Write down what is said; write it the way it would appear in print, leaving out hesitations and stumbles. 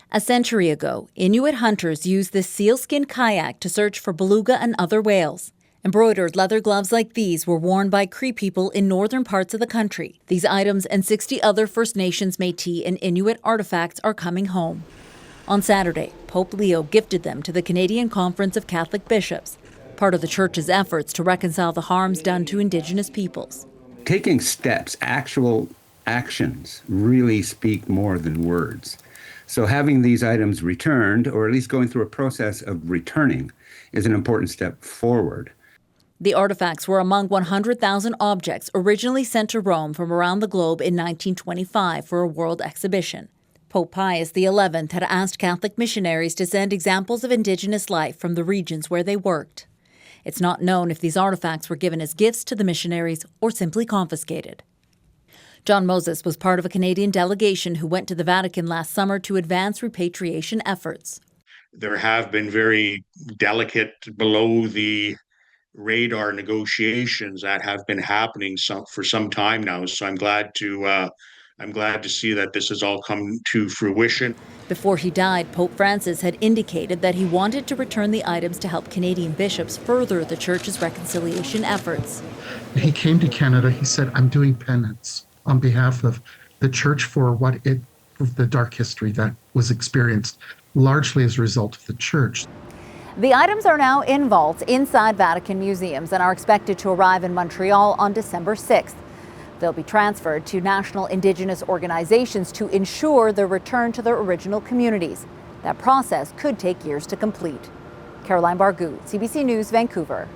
A century ago, Inuit hunters used this sealskin kayak to search for beluga and other whales. Embroidered leather gloves like these were worn by Cree people in northern parts of the country. These items and 60 other First Nations, Métis and Inuit artifacts are coming home. On Saturday, Pope Leo gifted them to the Canadian Conference of Catholic Bishops, part of the Church's efforts to reconcile the harms done to Indigenous peoples. Taking steps, actual actions, really speak more than words. So having these items returned, or at least going through a process of returning, is an important step forward. The artifacts were among 100,000 objects originally sent to Rome from around the globe in 1925 for a world exhibition. Pope Pius XI had asked Catholic missionaries to send examples of Indigenous life from the regions where they worked. It's not known if these artifacts were given as gifts to the missionaries or simply confiscated. John Moses was part of a Canadian delegation who went to the Vatican last summer to advance repatriation efforts. There have been very delicate, below the radar negotiations that have been happening for some time now. So I'm glad to see that this has all come to fruition. Before he died, Pope Francis had indicated that he wanted to return the items to help Canadian bishops further the Church's reconciliation efforts. He came to Canada, he said, I'm doing penance on behalf of the Church for the dark history that was experienced largely as a result of the Church. The items are now in vaults inside Vatican museums and are expected to arrive in Montreal on December 6th. They'll be transferred to national Indigenous organizations to ensure their return to their original communities. That process could take years to complete. Caroline Bargu, CBC News, Vancouver.